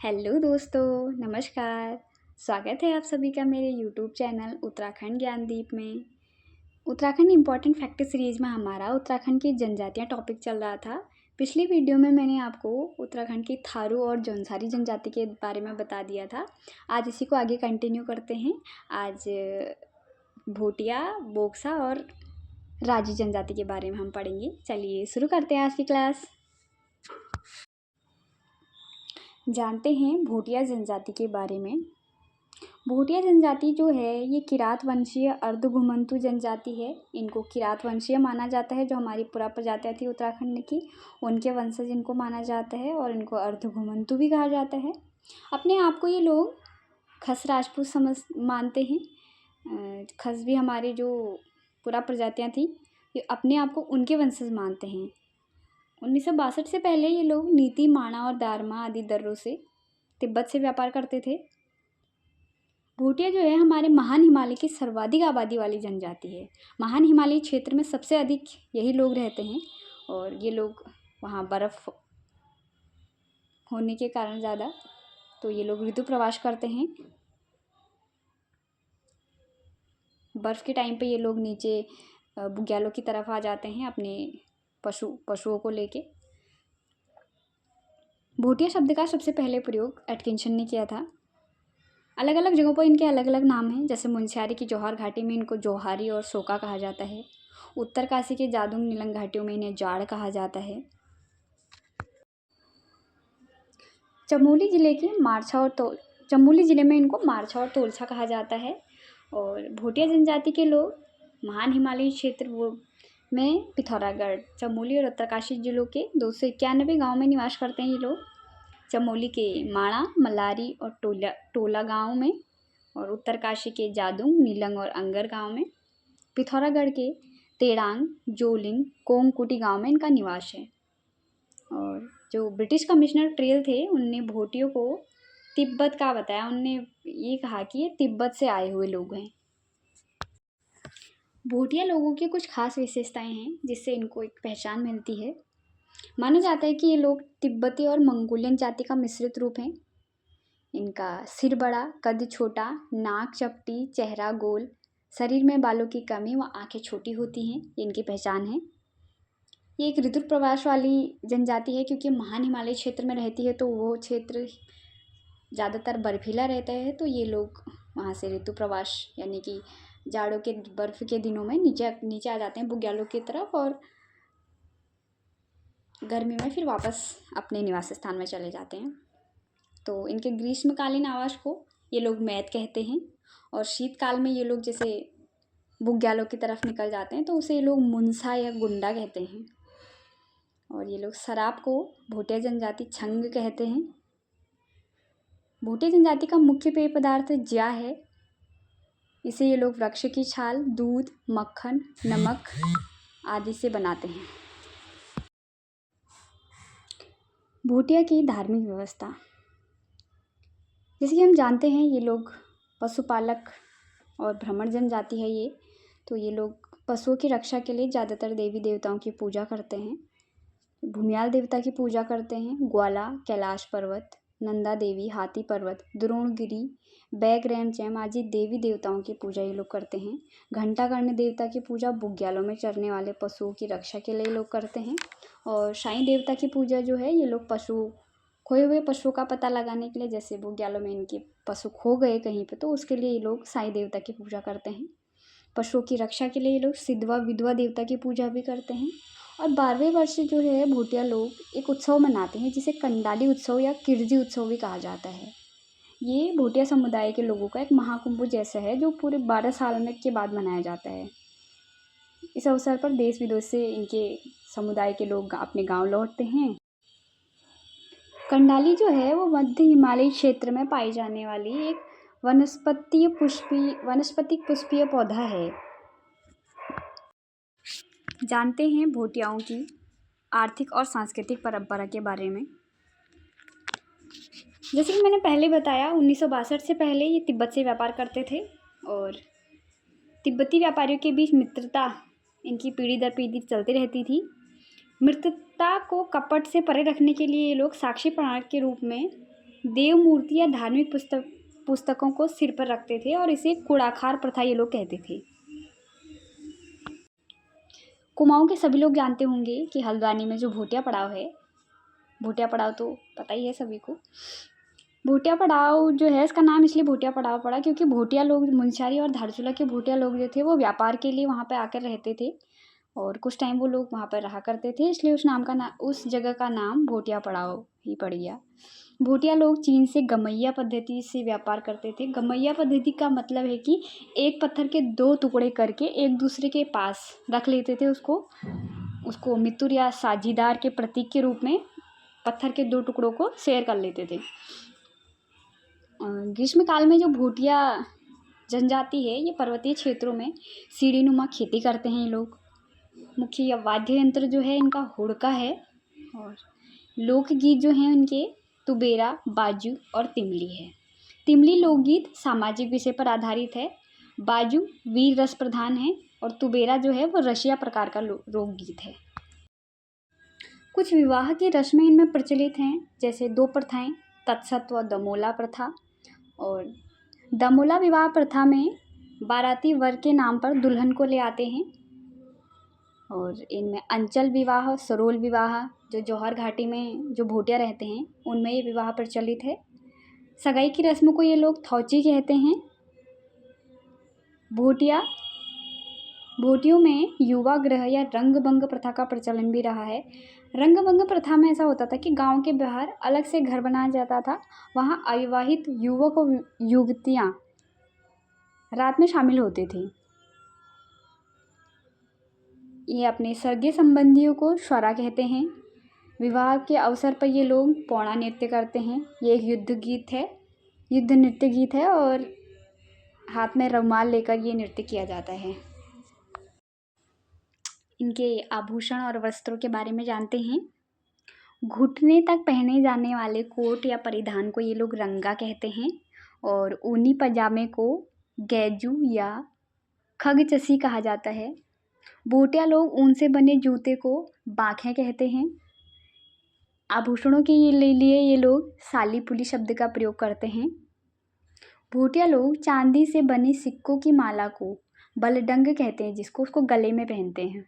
Hello दोस्तों, नमस्कार। स्वागत है आप सभी का मेरे यूट्यूब चैनल उत्तराखंड ज्ञानदीप में। उत्तराखंड इम्पॉर्टेंट फैक्ट सीरीज़ में हमारा उत्तराखंड की जनजातियाँ टॉपिक चल रहा था। पिछली वीडियो में मैंने आपको उत्तराखंड की थारू और जौनसारी जनजाति के बारे में बता दिया था। आज इसी को आगे कंटिन्यू करते हैं। आज भोटिया, बोक्सा और राजी जनजाति के बारे में हम पढ़ेंगे। चलिए शुरू करते हैं आज की क्लास। जानते हैं भोटिया जनजाति के बारे में। भोटिया जनजाति जो है ये किरात वंशीय अर्धघुमंतु जनजाति है। इनको किरात वंशीय माना जाता है। जो हमारी पुरा प्रजातियाँ थी उत्तराखंड की, उनके वंशज इनको माना जाता है और इनको अर्धघुमंतु भी कहा जाता है। अपने आप को ये लोग खस राजपूत समझ मानते हैं। खस भी हमारी जो पुरा प्रजातियाँ थी ये अपने आप को उनके वंशज मानते हैं। 1962 से पहले ये लोग नीति, माणा और दारमा आदि दर्रों से तिब्बत से व्यापार करते थे। भोटिया जो है हमारे महान हिमालय की सर्वाधिक आबादी वाली जनजाति है। महान हिमालय क्षेत्र में सबसे अधिक यही लोग रहते हैं और ये लोग वहाँ बर्फ़ होने के कारण ज़्यादा तो ये लोग ऋतु प्रवास करते हैं। बर्फ़ के टाइम पे ये लोग नीचे बुग्यालों की तरफ आ जाते हैं अपने पशुओं को लेके। भोटिया शब्द का सबसे पहले प्रयोग एटकिंसन ने किया था। अलग अलग जगहों पर इनके अलग अलग नाम हैं। जैसे मुनस्यारी की जौहर घाटी में इनको जौहारी और सोका कहा जाता है। उत्तरकाशी के जादुंग नीलंग घाटियों में इन्हें जाड़ कहा जाता है। चमोली जिले में इनको मारछा और तोलछा कहा जाता है। और भोटिया जनजाति के लोग महान हिमालयी क्षेत्र में पिथौरागढ़, चमोली और उत्तरकाशी जिलों के 291 गाँव में निवास करते हैं ये लोग। चमोली के माणा, मल्लारी और टोला गांव में और उत्तरकाशी के जादुंग, नीलंग और अंगर गांव में। पिथौरागढ़ के तेड़ांग, जोलिंग, कोंगकुटी गांव में इनका निवास है। और जो ब्रिटिश कमिश्नर ट्रेल थे उनने भोटियों को तिब्बत का बताया। उनने ये कहा कि ये तिब्बत से आए हुए लोग हैं। भोटिया लोगों की कुछ खास विशेषताएं हैं जिससे इनको एक पहचान मिलती है। माना जाता है कि ये लोग तिब्बती और मंगोलियन जाति का मिश्रित रूप है। इनका सिर बड़ा, कद छोटा, नाक चपटी, चेहरा गोल, शरीर में बालों की कमी व आंखें छोटी होती हैं। ये इनकी पहचान है। ये एक ऋतु प्रवास वाली जनजाति है क्योंकि महान हिमालय क्षेत्र में रहती है तो वो क्षेत्र ज़्यादातर बर्फीला रहता है। तो ये लोग वहाँ से ऋतु प्रवास यानी कि जाड़ों के बर्फ़ के दिनों में नीचे आ जाते हैं बुग्यालों की तरफ और गर्मी में फिर वापस अपने निवास स्थान में चले जाते हैं। तो इनके ग्रीष्मकालीन आवास को ये लोग मैत कहते हैं और शीतकाल में ये लोग जैसे बुग्यालों की तरफ निकल जाते हैं तो उसे ये लोग मुनसा या गुंडा कहते हैं। और ये लोग शराब को भोटिया जनजाति छंग कहते हैं। भोटिया जनजाति का मुख्य पेय पदार्थ ज्या है। इसे ये लोग वृक्ष की छाल, दूध, मक्खन, नमक आदि से बनाते हैं। भोटिया की धार्मिक व्यवस्था, जैसे कि हम जानते हैं ये लोग पशुपालक और ब्राह्मण जनजाति है ये। तो ये लोग पशुओं की रक्षा के लिए ज़्यादातर देवी देवताओं की पूजा करते हैं। भूमियाल देवता की पूजा करते हैं। ग्वाला, कैलाश पर्वत, नंदा देवी, हाथी पर्वत, द्रोणगिरी, बैगरैमचैम आदि देवी देवताओं की पूजा ये लोग करते हैं। घंटाकर्ण देवता की पूजा बुग्यालों में चरने वाले पशुओं की रक्षा के लिए लोग करते हैं। और साईं देवता की पूजा जो है ये लोग खोए हुए पशुओं का पता लगाने के लिए, जैसे बुग्यालों में इनके पशु खो गए कहीं पे तो उसके लिए ये लोग साईं देवता की पूजा करते हैं। पशुओं की रक्षा के लिए ये लोग सिद्धवा विधवा देवता की पूजा भी करते हैं। और 12वें वर्ष जो है भोटिया लोग एक उत्सव मनाते हैं जिसे कंडाली उत्सव या किरजी उत्सव भी कहा जाता है। ये भोटिया समुदाय के लोगों का एक महाकुंभ जैसा है जो पूरे 12 साल में के बाद मनाया जाता है। इस अवसर पर देश विदेश से इनके समुदाय के लोग अपने गांव लौटते हैं। कंडाली जो है वो मध्य हिमालयी क्षेत्र में पाई जाने वाली एक वनस्पतिक पुष्पीय पौधा है। जानते हैं भोटियाओं की आर्थिक और सांस्कृतिक परंपरा के बारे में। जैसे कि मैंने पहले बताया 1962 से पहले ये तिब्बत से व्यापार करते थे और तिब्बती व्यापारियों के बीच मित्रता इनकी पीढ़ी दर पीढ़ी चलती रहती थी। मित्रता को कपट से परे रखने के लिए ये लोग साक्षी प्रमाण के रूप में देव मूर्ति या धार्मिक पुस्तकों को सिर पर रखते थे और इसे कुड़ाखार प्रथा ये लोग कहते थे। कुमाऊं के सभी लोग जानते होंगे कि हल्द्वानी में जो भोटिया पड़ाव है, भोटिया पड़ाव तो पता ही है सभी को। भोटिया पड़ाव जो है, इसका नाम इसलिए भोटिया पड़ाव पड़ा क्योंकि भोटिया लोग, मुंशियारी और धारचूला के भोटिया लोग जो थे वो व्यापार के लिए वहाँ पे आकर रहते थे और कुछ टाइम वो लोग वहाँ पर रहा करते थे, इसलिए उस जगह का नाम भोटिया पड़ाव ही पड़ गया। भोटिया लोग चीन से गमैया पद्धति से व्यापार करते थे। गमैया पद्धति का मतलब है कि एक पत्थर के 2 टुकड़े करके एक दूसरे के पास रख लेते थे, उसको मित्र या साझीदार के प्रतीक के रूप में पत्थर के 2 टुकड़ों को शेयर कर लेते थे। ग्रीष्म काल में जो भोटिया जनजाति है ये पर्वतीय क्षेत्रों में सीढ़ीनुमा खेती करते हैं। ये लोग मुख्य वाद्य यंत्र जो है इनका हुड़का है और लोकगीत जो हैं उनके तुबेरा, बाजू और तिमली है। तिमली लोकगीत सामाजिक विषय पर आधारित है, बाजू वीर रस प्रधान है और तुबेरा जो है वो रशिया प्रकार का लोकगीत है। कुछ विवाह की रस्में इनमें प्रचलित हैं, जैसे 2 प्रथाएं, तत्सत व दमोला प्रथा। और दमोला विवाह प्रथा में बाराती वर के नाम पर दुल्हन को ले आते हैं और इनमें अंचल विवाह, सरोल विवाह, जो जौहर घाटी में जो भोटिया रहते हैं उनमें ये विवाह प्रचलित है। सगाई की रस्म को ये लोग थौची कहते हैं। भोटियों में युवा ग्रह या रंगभंग प्रथा का प्रचलन भी रहा है। रंगभंग प्रथा में ऐसा होता था कि गांव के बाहर अलग से घर बनाया जाता था, वहां अविवाहित युवक और युवतियां रात में शामिल होते थे। ये अपने सगे संबंधियों को श्वरा कहते हैं। विवाह के अवसर पर ये लोग पौड़ा नृत्य करते हैं। ये एक युद्ध नृत्य गीत है और हाथ में रुमाल लेकर ये नृत्य किया जाता है। इनके आभूषण और वस्त्रों के बारे में जानते हैं। घुटने तक पहने जाने वाले कोट या परिधान को ये लोग रंगा कहते हैं और ऊनी पजामे को गैजू या खगचसी कहा जाता है। भोटिया लोग ऊन से बने जूते को बाखें कहते हैं। आभूषणों के लिए ये लोग साली पुली शब्द का प्रयोग करते हैं। भोटिया लोग चांदी से बने सिक्कों की माला को बलडंग कहते हैं, जिसको उसको गले में पहनते हैं।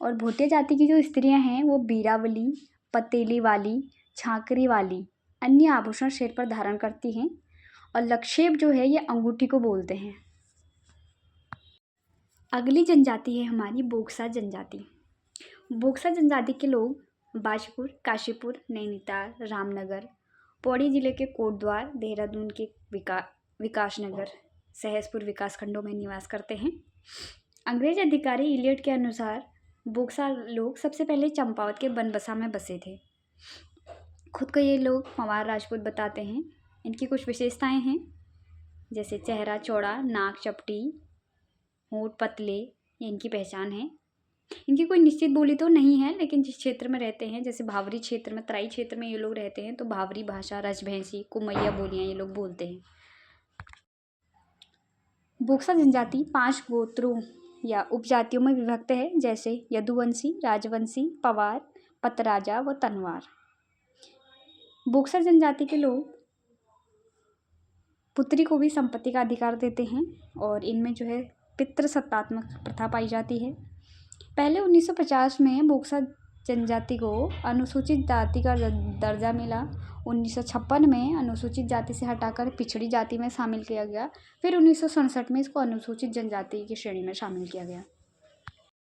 और भोटिया जाति की जो स्त्रियां हैं वो बीरावली, पतेली वाली, छाकरी वाली अन्य आभूषण सिर पर धारण करती हैं और लक्षेप जो है ये अंगूठी को बोलते हैं। अगली जनजाति है हमारी बोक्सा जनजाति। बोक्सा जनजाति के लोग बाजपुर, काशीपुर, नैनीताल, रामनगर, पौड़ी जिले के कोटद्वार, देहरादून के विकासनगर, सहसपुर विकासखंडों में निवास करते हैं। अंग्रेज अधिकारी इलियट के अनुसार बोक्सा लोग सबसे पहले चंपावत के बनबसा में बसे थे। खुद को ये लोग मवार राजपूत बताते हैं। इनकी कुछ विशेषताएं हैं, जैसे चेहरा चौड़ा, नाक चपटी, होंठ पतले, ये इनकी पहचान है। इनकी कोई निश्चित बोली तो नहीं है, लेकिन जिस क्षेत्र में रहते हैं, जैसे भावरी क्षेत्र में, तराई क्षेत्र में ये लोग रहते हैं, तो भावरी भाषा, रजभैंसी, कुमैया बोलियाँ ये लोग बोलते हैं। बोक्सा जनजाति 5 गोत्रों या उपजातियों में विभक्त है, जैसे यदुवंशी, राजवंशी, पवार, पतराजा व तनवार। बोक्सा जनजाति के लोग पुत्री को भी संपत्ति का अधिकार देते हैं और इनमें जो है पितृसत्तात्मक प्रथा पाई जाती है। पहले 1950 में बोक्सा जनजाति को अनुसूचित जाति का दर्जा मिला। 1956 में अनुसूचित जाति से हटाकर पिछड़ी जाति में शामिल किया गया। फिर 1967 में इसको अनुसूचित जनजाति की श्रेणी में शामिल किया गया।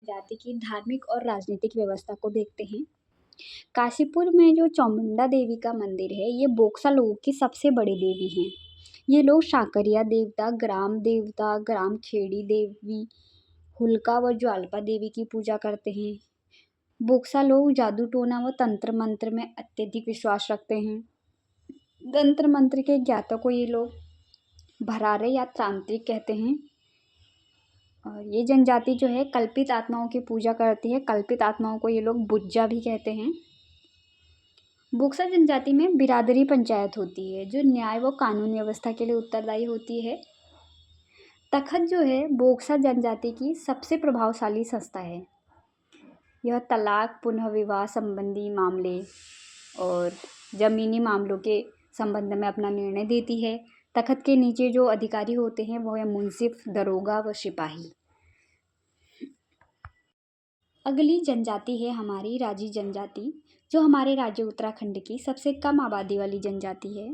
जाति की धार्मिक और राजनीतिक व्यवस्था को देखते हैं। काशीपुर में जो चामुंडा देवी का मंदिर है, ये बोक्सा लोगों की सबसे बड़ी देवी हैं। ये लोग शाकरिया देवता, ग्राम खेड़ी देवी, हुलका व ज्वालपा देवी की पूजा करते हैं। बोक्सा लोग जादू टोना व तंत्र मंत्र में अत्यधिक विश्वास रखते हैं। तंत्र मंत्र के ज्ञाता को ये लोग भरारे या तांत्रिक कहते हैं। और ये जनजाति जो है कल्पित आत्माओं की पूजा करती है। कल्पित आत्माओं को ये लोग बुज्जा भी कहते हैं। बोक्सा जनजाति में बिरादरी पंचायत होती है, जो न्याय व कानून व्यवस्था के लिए उत्तरदायी होती है। तखत जो है बोक्सा जनजाति की सबसे प्रभावशाली संस्था है। यह तलाक, पुनः विवाह संबंधी मामले और ज़मीनी मामलों के संबंध में अपना निर्णय देती है। तख्त के नीचे जो अधिकारी होते हैं वो है मुंसिफ, दरोगा व सिपाही। अगली जनजाति है हमारी राजी जनजाति, जो हमारे राज्य उत्तराखंड की सबसे कम आबादी वाली जनजाति है।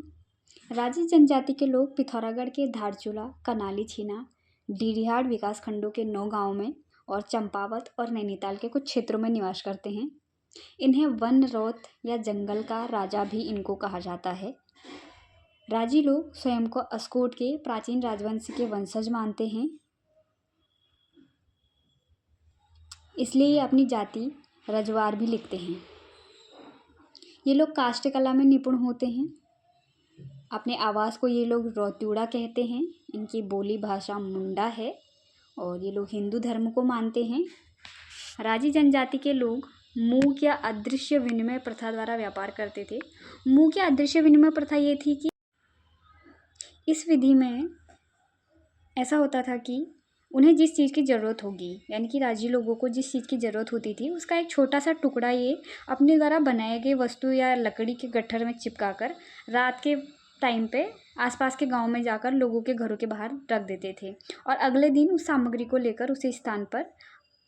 राजी जनजाति के लोग पिथौरागढ़ के धारचूला, कनाली छीना, डीडीहाड़ विकास खंडों के 9 गांवों में और चंपावत और नैनीताल के कुछ क्षेत्रों में निवास करते हैं। इन्हें वन रौत या जंगल का राजा भी इनको कहा जाता है। राजी लोग स्वयं को अस्कोट के प्राचीन राजवंश के वंशज मानते हैं, इसलिए ये अपनी जाति रजवार भी लिखते हैं। ये लोग काष्ठ कला में निपुण होते हैं। अपने आवास को ये लोग रौत्यूड़ा कहते हैं। इनकी बोली भाषा मुंडा है और ये लोग हिंदू धर्म को मानते हैं। राजी जनजाति के लोग मूक या अदृश्य विनिमय प्रथा द्वारा व्यापार करते थे। मूक या अदृश्य विनिमय प्रथा ये थी कि इस विधि में ऐसा होता था कि उन्हें जिस चीज़ की ज़रूरत होगी, यानी कि राजी लोगों को जिस चीज़ की ज़रूरत होती थी उसका एक छोटा सा टुकड़ा ये अपने द्वारा बनाए गए वस्तु या लकड़ी के गट्ठर में चिपका कर रात के टाइम पे आसपास के गांव में जाकर लोगों के घरों के बाहर रख देते थे और अगले दिन उस सामग्री को लेकर उसी स्थान पर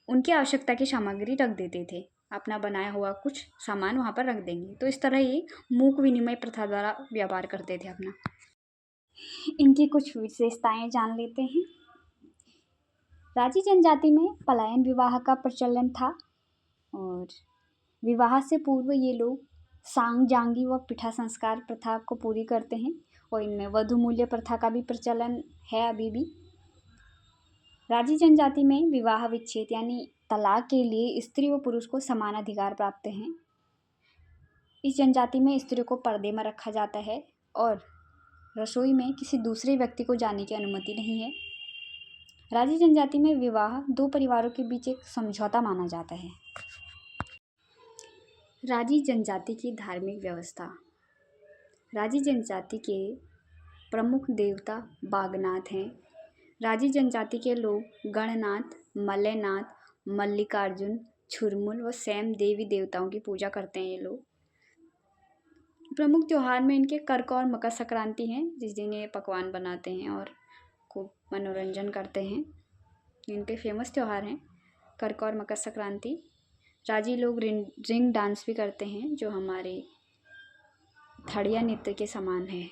उनकी आवश्यकता की सामग्री रख देते थे। अपना बनाया हुआ कुछ सामान वहाँ पर रख देंगे। तो इस तरह ये मूक विनिमय प्रथा द्वारा व्यापार करते थे अपना। इनकी कुछ विशेषताएं जान लेते हैं। राजी जनजाति में पलायन विवाह का प्रचलन था और विवाह से पूर्व ये लोग सांग जांगी व पिठा संस्कार प्रथा को पूरी करते हैं और इनमें वधु मूल्य प्रथा का भी प्रचलन है अभी भी। राजी जनजाति में विवाह विच्छेद यानी तलाक के लिए स्त्री व पुरुष को समान अधिकार प्राप्त हैं। इस जनजाति में स्त्री को पर्दे में रखा जाता है और रसोई में किसी दूसरे व्यक्ति को जाने की अनुमति नहीं है। राजी जनजाति में विवाह 2 परिवारों के बीच एक समझौता माना जाता है। राजी जनजाति की धार्मिक व्यवस्था। राजी जनजाति के प्रमुख देवता बागनाथ हैं। राजी जनजाति के लोग गणनाथ, मल्लनाथ, मल्लिकार्जुन, छुरमुल व सैम देवी देवताओं की पूजा करते हैं। ये लोग प्रमुख त्यौहार में इनके कर्क और मकर संक्रांति हैं, जिस दिन ये पकवान बनाते हैं और खूब मनोरंजन करते हैं। इनके फेमस त्यौहार हैं कर्क और मकर संक्रांति। राजी लोग रिंग डांस भी करते हैं, जो हमारे थड़िया नृत्य के समान है।